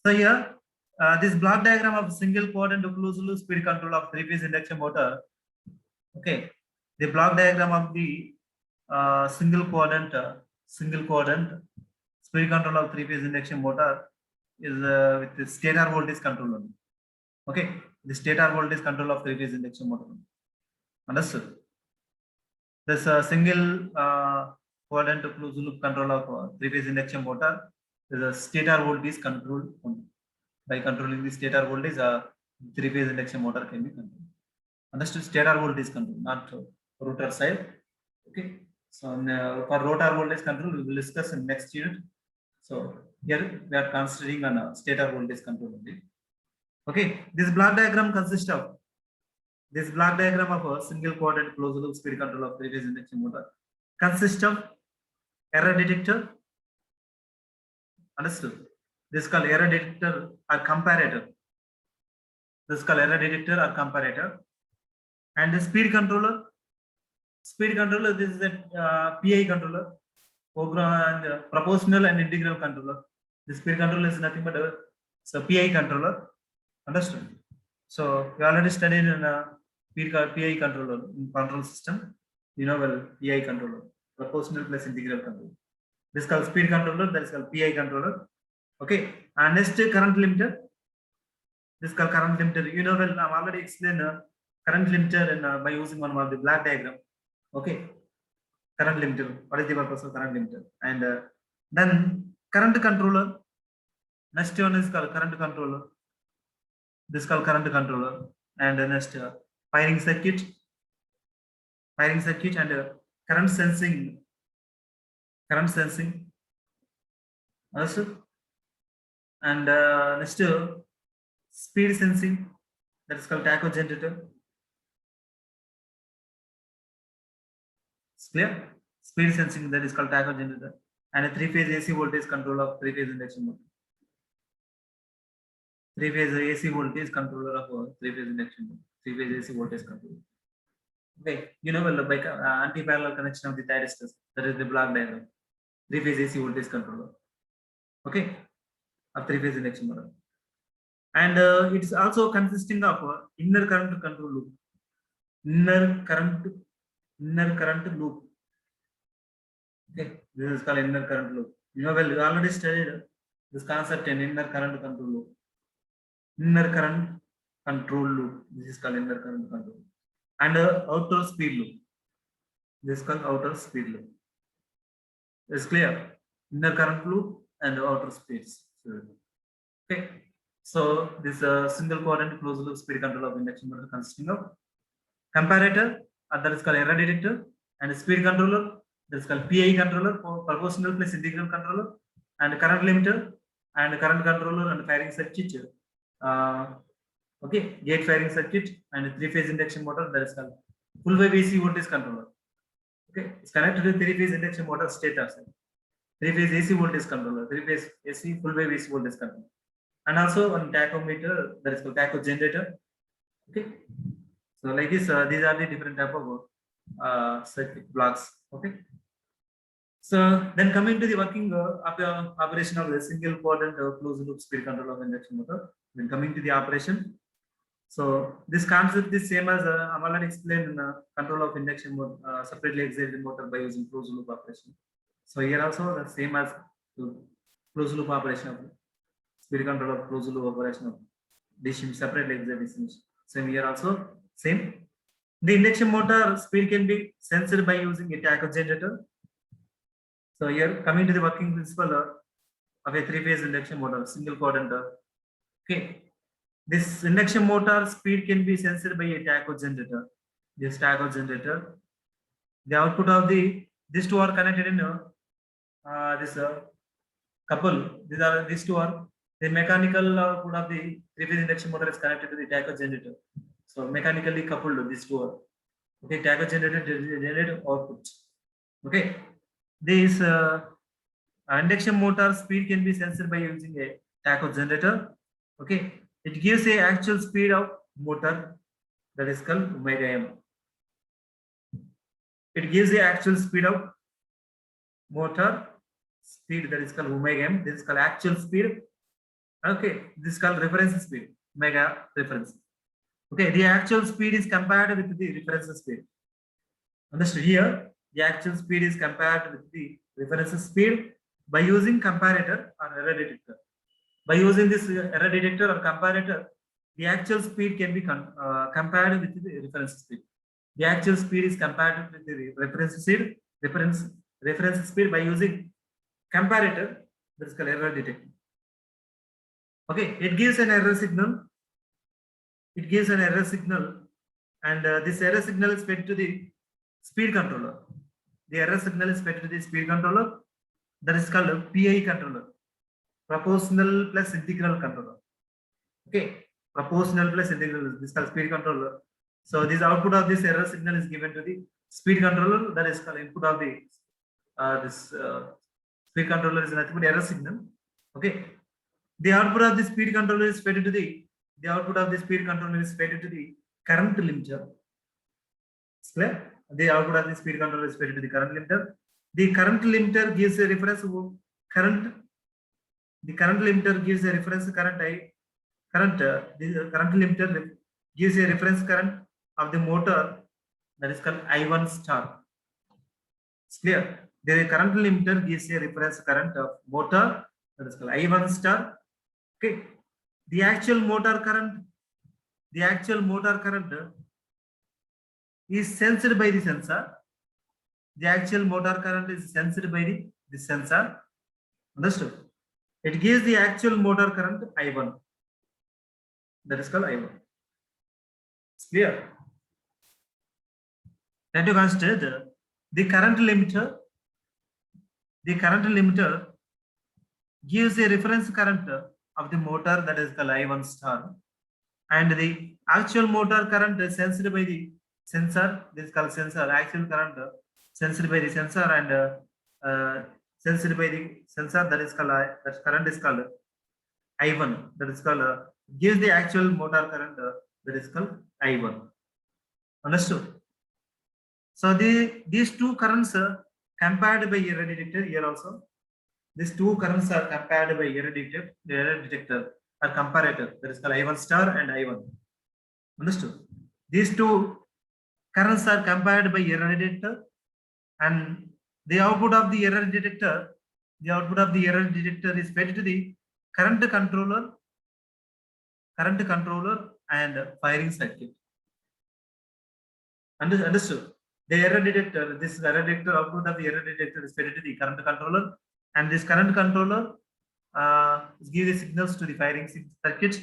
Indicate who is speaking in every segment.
Speaker 1: So here, this block diagram of single quadrant closed loop speed control of three-phase induction motor. Okay, the block diagram of the single quadrant speed control of three-phase induction motor is with the stator voltage control only. Okay, the stator voltage control of three-phase induction motor. Understood? This single quadrant closed loop control of three-phase induction motor is a stator voltage control only. By controlling the stator voltage, three-phase induction motor can be controlled. Understood? Stator voltage control, not rotor side. Okay. So for rotor voltage control, we will discuss in next unit. So here we are considering on stator voltage control only. Okay. This block diagram consists of a single quadrant closed loop speed control of three-phase induction motor consists of error detector. Understood? This is called error detector or comparator. This is called error detector or comparator. And the speed controller. Speed controller, this is a PI controller, program and proportional and integral controller. The speed controller is nothing but a PI controller. Understood? So we already studied in PI controller in control system. You know well PI controller, proportional plus integral controller. This is called speed controller. That is called PI controller. Okay. And next current limiter. This is called current limiter. You know well I've already explained current limiter and by using one of the black diagram. Okay, current limiter. What is the purpose of current limiter? And then current controller. Next one is called current controller. This is called current controller. And next firing circuit, and current sensing. Understood? And next speed sensing. That is called tacho generator. Clear? Speed sensing, that is called tacho generator, and a three-phase AC voltage control of three-phase induction motor. Three-phase AC voltage controller of three-phase induction motor. Three-phase AC voltage controller. Okay, you know well by anti-parallel connection of the thyristors. That is the block diagram. Three-phase AC voltage controller. Okay, of three-phase induction motor, and it is also consisting of inner current control loop. Inner current loop. Okay, this is called inner current loop. You know well, we already studied this concept in inner current control loop. Inner current control loop. This is called inner current control loop. And outer speed loop. This is called outer speed loop. It's clear. Inner current loop and outer speeds. Okay. So this single quadrant closed loop speed control of induction motor consisting of comparator, that is called error detector, and speed controller, that is called PI controller, for proportional plus integral controller, and current limiter, and current controller, and firing circuit. Okay, gate firing circuit, and three-phase induction motor, that is called full wave AC voltage controller. Okay, it's connected to three-phase induction motor stator. Three-phase AC voltage controller, three-phase AC full wave AC voltage controller, and also one tachometer, that is called tacho generator. Okay. So like this, these are the different type of circuit blocks. Okay. So then coming to the working operation of the single quadrant closed loop speed control of induction motor. Then coming to the operation. So this concept is same as I'm already explained in control of induction motor, separately excited motor by using closed loop operation. So here also the same as closed loop operation of speed control of closed loop operation of DC separately excited. Same here also. Same. The induction motor speed can be sensed by using a tacho generator. So here coming to the working principle of a three-phase induction motor, single quadrant. Okay, this induction motor speed can be sensed by a tacho generator. This tacho generator, the output of these two are connected in this couple. These two are the mechanical output of the three-phase induction motor is connected to the tacho generator. So mechanically coupled these two are. Okay, tacho generator generate output. Okay, this induction motor speed can be sensed by using a tacho generator. Okay, it gives a actual speed of motor, that is called omega m. It gives the actual speed of motor speed, that is called omega m. This is called actual speed Okay, this is called reference speed, omega reference. Okay, the actual speed is compared with the reference speed. Understood? Here, the actual speed is compared with the reference speed by using comparator or error detector. By using this error detector or comparator, the actual speed can be compared with the reference speed. The actual speed is compared with the reference speed by using comparator, that is called error detector. Okay, it gives an error signal. It gives an error signal, and this error signal is fed to the speed controller. The error signal is fed to the speed controller, that is called a PI controller, proportional plus integral controller. Okay, proportional plus integral, this is called speed controller. So this output of this error signal is given to the speed controller, that is called input of the speed controller is nothing but error signal. Okay, the output of the speed controller is fed to the output of the speed controller is fed to the current limiter. Clear? The output of the speed controller is fed to the current limiter. The current limiter gives a reference current. The current limiter gives a reference current I. The current limiter gives a reference current of the motor, that is called I1 star. It's clear. The current limiter gives a reference current of motor, that is called I1 star. Okay. The actual motor current is sensed by the sensor. The actual motor current is sensed by the sensor. Understood? It gives the actual motor current I1. That is called I1. It's clear. Then you consider the current limiter. The current limiter gives a reference current of the motor, that is called I1 star. And the actual motor current is sensed by the sensor. This is called sensor. Actual current sensed by the sensor and sensed by the sensor, that is called that current is called I1. That is called gives the actual motor current, that is called I1. Understood? So these two currents are compared by error detector here also. These two currents are compared by error detector or comparator, that is called I1 star and I1. Understood? These two currents are compared by error detector, and the output of the error detector is fed to the current controller and firing circuit. Understood? The error detector, this error detector output of the error detector is fed to the current controller, and this current controller gives the signals to the firing circuit.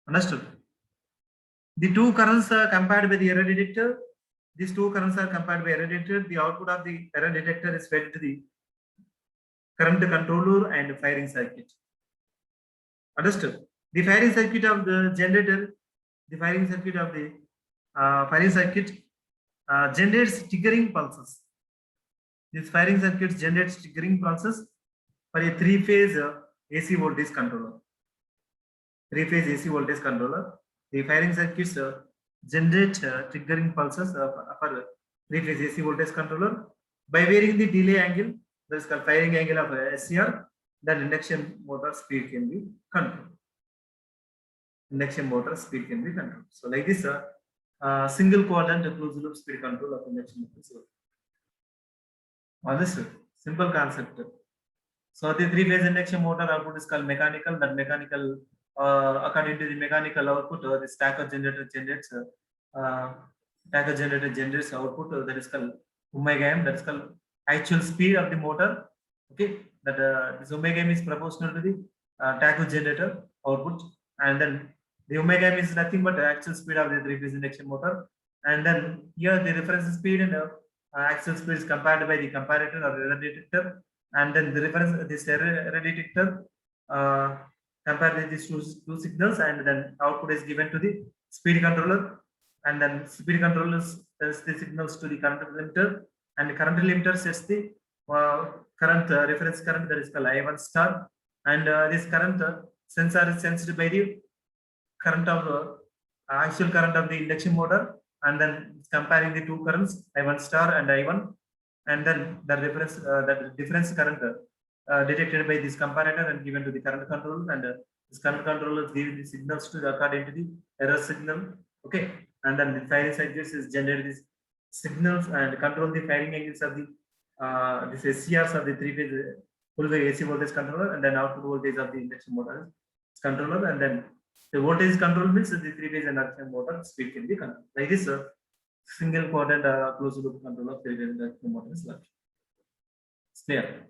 Speaker 1: Understood? The two currents are compared by the error detector. These two currents are compared by error detector. The output of the error detector is fed to the current controller and firing circuit. Understood? The firing circuit of the generator, the firing circuit of the firing circuit generates triggering pulses. This firing circuit generates triggering pulses for a three-phase AC voltage controller. Three-phase AC voltage controller. The firing circuits generate triggering pulses for three-phase AC voltage controller by varying the delay angle, that is called firing angle of SCR. Then induction motor speed can be controlled. Induction motor speed can be controlled. So like this, single quadrant closed loop speed control of induction motor. Understood? Simple concept. So the three-phase induction motor output is called mechanical. That mechanical, according to the mechanical output, the stacker generator generates output that is called omega m. That is called actual speed of the motor. Okay, that this omega m is proportional to the taco generator output, and then the omega m is nothing but the actual speed of the three-phase induction motor, and then here the reference speed and actual speed is compared by the comparator or error detector, and then the reference this error detector compare these two signals, and then output is given to the speed controller, and then speed controller sends the signals to the current limiter, and the current limiter sets the current reference current, that is called I1 star, and this current sensor is sensed by the current of actual current of the induction motor, and then comparing the two currents I1 star and I1, and then the reference that difference current detected by this comparator and given to the current control, and This current controller is giving the signals to the according to the error signal. Okay, and then the firing circuits is generate these signals and control the firing angles of the this SCRs of the three-phase full wave AC voltage controller, and then output voltage of the induction motor controller, and then the voltage control means the three-phase induction motor speed can be controlled. Like this, single quadrant closed loop control of three-phase induction motor is left. It's clear.